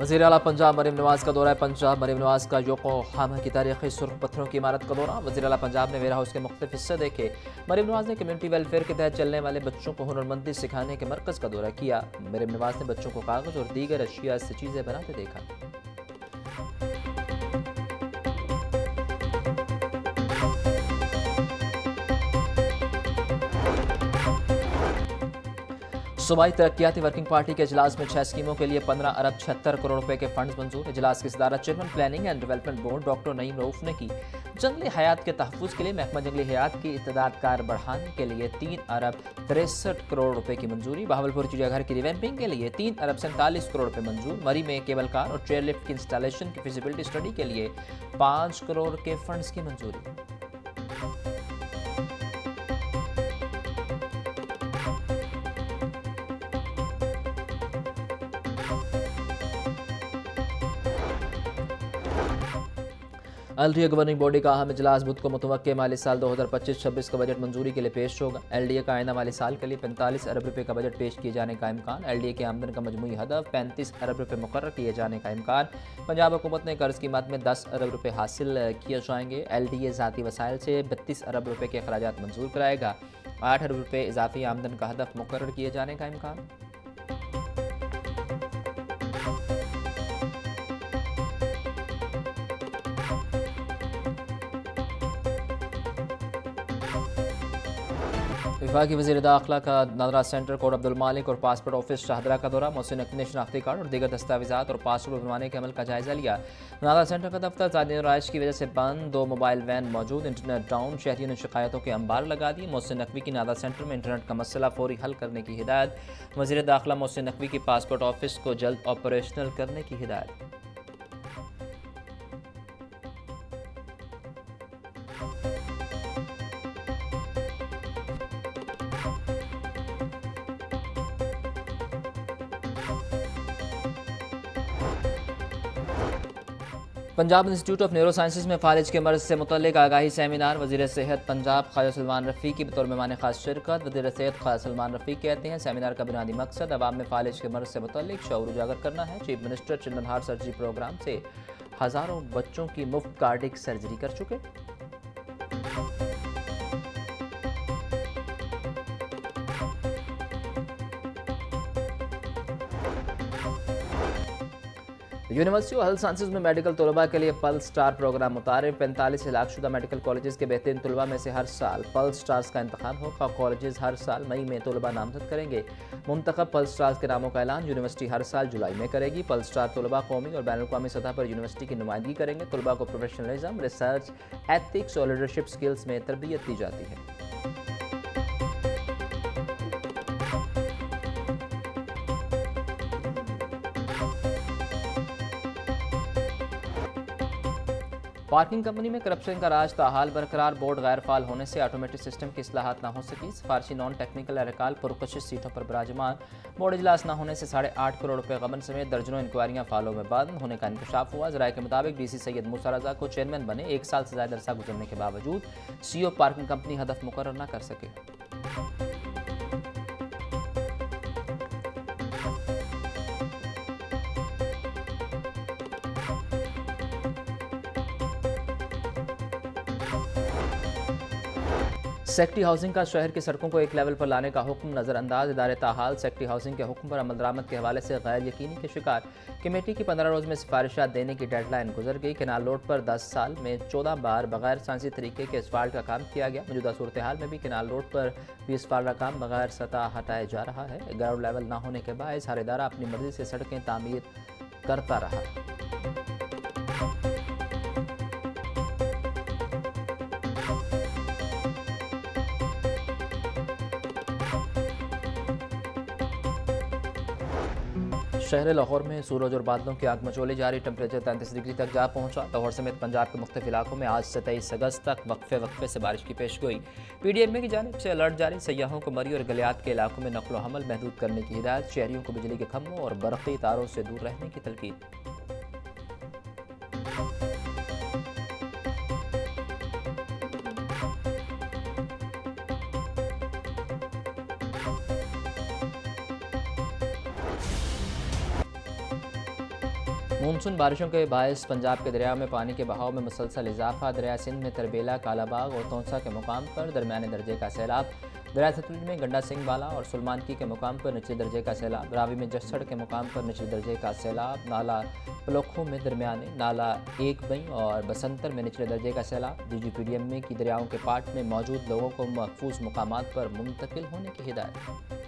वज़ीर आला पंजाब मरीम नवाज का दौरा पंजाब। मरीम नवाज का योकोहामा की तारीखी सुर्ख पत्थरों की इमारत का दौरा। वज़ीर आला पंजाब ने वेयर हाउस के मुख्तलिफ हिस्से देखे। मरीम नवाज ने कम्युनिटी वेलफेयर के तहत चलने वाले बच्चों को हुनरमंदी सिखाने के मरकज़ का दौरा किया। मरीम नवाज ने बच्चों को कागज़ और दीगर अशिया से चीज़ें बनाते देखा। सूबाई तरक्याती वर्किंग पार्टी के इजलास में 6 स्कीमों के लिए 15 अरब 76 करोड़ रुपए के फंड्स मंजूर। इजलास की सदारत chairman planning and development board doctor Naeem Rauf ने की। जंगली हयात के तहफ़्फ़ुज़ के लिए महकमा जंगली हयात की इस्तेदाद कार बढ़ाने के लिए 3 अरब 63 करोड़ रुपए की मंजूरी। बहावलपुर चिड़ियाघर की रिवैम्पिंग के लिए 3 अरब 47 करोड़ रुपए मंजूर। मरी में केबल कार और चेयरलिफ्ट की इंस्टॉलेशन की फिजिबिलिटी स्टडी के लिए 5 करोड़ के फंड्स की मंजूरी। एलडीए गवर्निंग बॉडी का अहम इजलास बुध को मुतवक्के माली साल 2025-26 का बजट मंजूरी के लिए पेश होगा। एलडीए का आइंदा माली साल के लिए 45 अरब रुपए का बजट पेश किए जाने का इम्कान। एलडीए की आमदन का मजमूई हदफ 35 अरब रुपए मुकर्रर किए जाने का इम्कान। पंजाब हुकूमत ने कर्ज की मद में 10 अरब रुपए हासिल किए जाएंगे। एलडीए ज़ाती वसाइल से 32 अरब रुपए के अखराजात मंजूर कराएगा। 8 अरब रुपए इजाफी आमदन का हदफ मुकर्रर किए जाने का इम्कान। विफाकी वज़ीर दाखिला का नादरा सेंटर कोट अब्दुल मालिक और पासपोर्ट ऑफिस शाहदरा का दौरा। मोहसिन नकवी ने शनाख्ती कार्ड और दीगर दस्तावेज़ात और पासपोर्ट बनवाने के अमल का जायजा लिया। नादरा सेंटर का दफ्तर ज़ाती रहाइश की वजह से बंद, 2 मोबाइल वैन मौजूद, इंटरनेट डाउन। शहरियों ने शिकायतों के अंबार लगा दिए। मोहसिन नकवी की नादरा सेंटर में इंटरनेट का मसला फौरी हल करने की हिदायत। वज़ीर दाखिला मोहसिन नकवी की पासपोर्ट ऑफिस को जल्द ऑपरेशनल करने की हिदायत। Punjab institute of neuro sciences में फालिज के मर्ज से मुतल्लिक आगाही सेमिनार। वज़ीर सेहत पंजाब ख्वाजा सलमान रफ़ी की बतौर मेहमान खास शिरकत। वज़ीर सेहत ख्वाजा सलमान रफ़ी कहते हैं सेमिनार का बुनियादी मकसद अवाम में फालिज के मर्ज से मुतल्लिक शऊर उजागर करना है। Chief minister children heart surgery program से हज़ारों बच्चों की मुफ्त कार्डिक सर्जरी कर चुके। यूनिवर्सिटी ऑफ हेल्थ साइंसेज में मेडिकल तलबा के लिए पल्स स्टार प्रोग्राम मुतारिफ। 45 इलाकशुदा मेडिकल कॉलेजेस के बेहतरीन तलबा में से हर साल पल्स स्टार्स का इंतखाब होगा। कॉलेजेस हर साल मई में तलबा नामजद करेंगे। मुंतखब पल्स स्टार्स के नामों का ऐलान यूनिवर्सिटी हर साल जुलाई में करेगी। पल्स स्टार तलबा कौमी और बैनुल-अक़वामी सतह पर यूनिवर्सिटी की नुमाइंदगी करेंगे। तलबा को प्रोफेशनलिज्म, रिसर्च, एथिक्स और लीडरशिप स्किल्स में तरबियत दी जाती है। पार्किंग कंपनी में करप्शन का राज ताहाल बरकरार। बोर्ड गैर फाल होने से ऑटोमेटिक सिस्टम की इस्लाहात ना हो सकी। सिफारशी नॉन टेक्निकल अहकाल पुरकशिश सीटों पर बराजमान। बोर्ड इजलास न होने से 8.5 करोड़ रुपए गबन समेत दर्जनों इंक्वायरियां फालों में बंद होने का इंकशाफ हुआ। ज़राए के मुताबिक डीसी सैयद मूसा रजा को चेयरमैन बने 1 साल से ज़्यादा अरसा गुजरने के बावजूद सीईओ पार्किंग कंपनी हदफ मुकर्रर न कर सके। सेक्टी हाउसिंग का शहर की सड़कों को एक लेवल पर लाने का हुक्म नज़रअंदाज। इदारे ताहाल सेक्टी हाउसिंग के हुक्म पर अमल दरामद के हवाले से गैर यकीनी के शिकार। कमेटी की 15 रोज़ में सिफारिशात देने की डेडलाइन गुजर गई। केनाल रोड पर 10 साल में 14 बार बगैर साइंसी तरीके के असफाल्ट का काम किया गया। मौजूदा सूरत हाल में भी केनाल रोड पर भी असफाल्ट का काम बगैर सतह हटाया जा रहा है। ग्राउंड लेवल न होने के बायस हर इदारा अपनी मर्जी से सड़कें तामीर करता रहा। शहर लाहौर में सूरज और बादलों की आग मचोली जारी। टेम्परेचर 33 डिग्री तक जा पहुंचा। लाहौर समेत पंजाब के मुख्तलिफ इलाकों में आज से 23 अगस्त तक वक्फे से बारिश की पेशगोई। PDMA की जानिब से अलर्ट जारी। सयाहों को मरी और गलियात के इलाकों में नकलो हमल महदूद करने की हिदायत। शहरियों को बिजली के खंभों और बरक़ी तारों से दूर रहने की तलकीद। मानसून बारिशों के बायस पंजाब के दरिया में पानी के बहाव में मुसलसल इजाफा। दरिया सिंध में तरबेला, कालाबाग और तौसा के मुकाम पर दरमियाने दर्जे का सैलाब। दरिया सतलुज में गंडा सिंह वाला और सुलमानकी के मुकाम पर निचले दर्जे का सैलाब। रावी में जस्सड़ के मुकाम पर निचले दर्जे का सैलाब। नाला पलोखों में दरमियाने, नाला एक बई और बसंतर में निचले दर्जे का सैलाब। DGPDM में की दरियाओं के पाट में मौजूद लोगों को महफूज मुकामात पर मुंतकिल होने की हिदायत।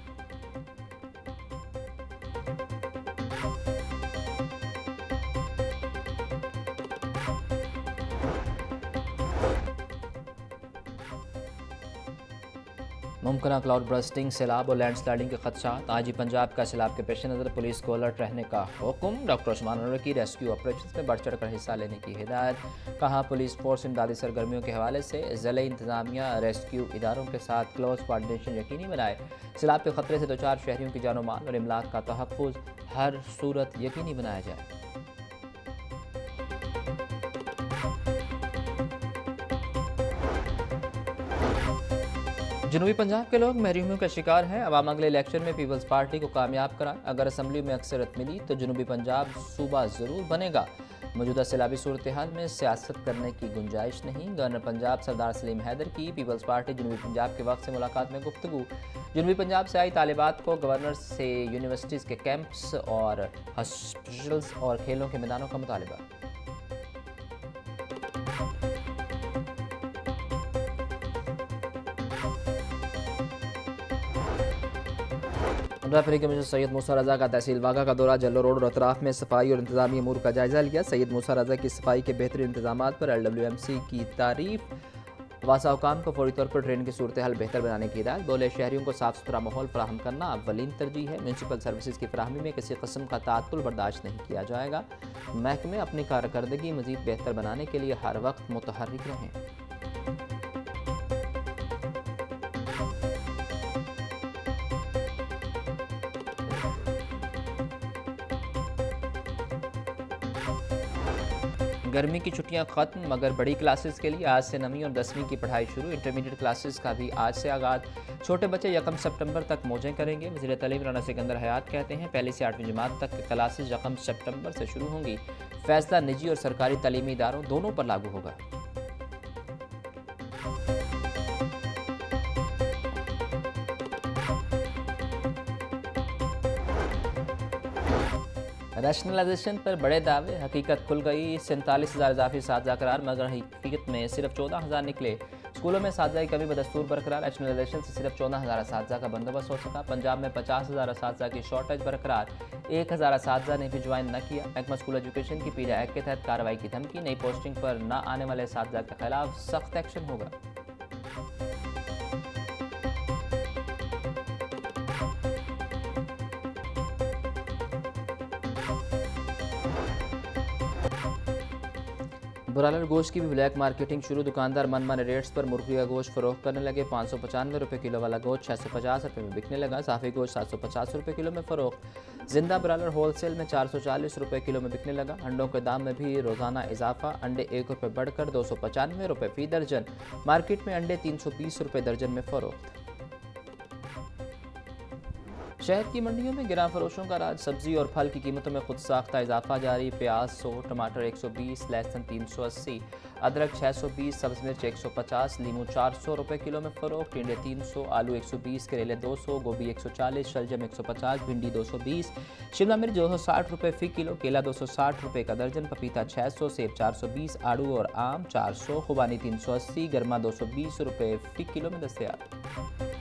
मुमकिन क्लाउड बर्स्टिंग, सैलाब और लैंडस्लाइडिंग के खदशात। आज ही पंजाब का सैलाब के पेश नज़र पुलिस को अलर्ट रहने का हुक्म। डॉक्टर उस्मान अनवर की रेस्क्यू ऑपरेशन में बढ़ चढ़ कर हिस्सा लेने की हिदायत। कहा, पुलिस फोर्स इमदादी सरगर्मियों के हवाले से ज़िले इंतजामिया रेस्क्यू इदारों के साथ क्लोज कोऑर्डिनेशन यकीनी बनाए। सैलाब के खतरे से दो चार शहरियों की जानो माल और इमलाक का तहफ़्फ़ुज़ हर सूरत यकीनी बनाया जाए। जनूबी पंजाब के लोग महरूमियों का शिकार हैं। अवाम अगले इलेक्शन में पीपल्स पार्टी को कामयाब कराएं। अगर असम्बली में अक्सरियत मिली तो जनूबी पंजाब सूबा ज़रूर बनेगा। मौजूदा सैलाबी सूरत हाल में सियासत करने की गुंजाइश नहीं। गवर्नर पंजाब सरदार सलीम हैदर की पीपल्स पार्टी जनूबी पंजाब के वक्त से मुलाकात में गुफ्तगू। जनूबी पंजाब से आई तालिबात को गवर्नर से यूनिवर्सिटीज़ के कैंप्स और हॉस्पिटल्स और खेलों के मैदानों का मुतालबा। रफरी कमिश्नर सैयद मूसा रजा का तहसील वागा का दौरा। जल्लो रोड और अतराफ में सफाई और इंतजामी अमूर का जायजा लिया। सैयद मूसा रजा की सफाई के बेहतरीन इंतजाम पर LWMC की तारीफ। वासा हुकाम को फौरी तौर पर ट्रेन की सूरत हाल बेहतर बनाने की हिदायत। बोले, शहरियों को साफ सुथरा माहौल फराहम करना अव्वलीन तरजीह है। म्यूनसिपल सर्विसेज की फराहमी में किसी किस्म का तातुल बर्दाश्त नहीं किया जाएगा। महकमे अपनी कारकर्दगी मजीद बेहतर बनाने के लिए हर वक्त मुतहर्रिक रहें। गर्मी की छुट्टियां खत्म, मगर बड़ी क्लासेस के लिए आज से 9वीं और 10वीं की पढ़ाई शुरू। इंटरमीडिएट क्लासेस का भी आज से आगाज। छोटे बच्चे 1 सितंबर तक मौजें करेंगे। वज़ीर तालीम राना सिकंदर हयात कहते हैं, पहली से 8वीं जमात तक की क्लासेस 1 सितंबर से शुरू होंगी। फैसला निजी और सरकारी तालीमी इदारों दोनों पर लागू होगा। रैशनलाइजेशन पर बड़े दावे, हकीकत खुल गई। 47,000 इजाफी साजा करार, मगर हकीकत में सिर्फ 14,000 निकले। स्कूलों में साजा की कमी बदस्तूर बरकरार। रैशनलाइजेशन से सिर्फ 14,000 साजा का बंदोबस्त हो सका। पंजाब में 50,000 साजा की शॉर्टेज बरकरार। 1,000 साजा ने भी ज्वाइन न किया। महकमा स्कूल एजुकेशन की पीडिया एक्ट के तहत कार्रवाई की धमकी। नई पोस्टिंग पर न आने वाले साजा के खिलाफ सख्त एक्शन होगा। ब्रायलर गोश्त की भी ब्लैक मार्केटिंग शुरू। दुकानदार मनमाने रेट्स पर मुर्गी का गोश्त फरोख्त करने लगे। 595 रुपये किलो वाला गोश्त 650 रुपये में बिकने लगा। साफ़ी गोश्त 750 रुपये किलो में फ़रोख्त। जिंदा ब्रायलर होलसेल में 440 रुपये किलो में बिकने लगा। अंडों के दाम में भी रोज़ाना इजाफा। अंडे 1 रुपये बढ़कर 295 रुपये फ़ी दर्जन। मार्केट में अंडे 320 रुपये दर्जन में फ़रोख्त। शहद की मंडियों में गिरा फरोशों का राज। सब्जी और फल की कीमतों में खुद साख्ता इजाफा जारी। प्याज 100, टमाटर 120, लहसुन 380, अदरक 620, सब्ज़ मिर्च 150, लीमू 400 रुपये किलो में फ़रोख्त। टिंडे 300, आलू 120, करेले 200, गोभी 140, शलजम 150, भिंडी 220, शिमला मिर्च 260 रुपये फ़ी किलो, केला 260 रुपये का दर्जन, पपीता 600, सेब 420, आड़ू और आम 400, खुबानी 380, गर्मा 220 रुपये फ़ी किलो में दस्तयाब।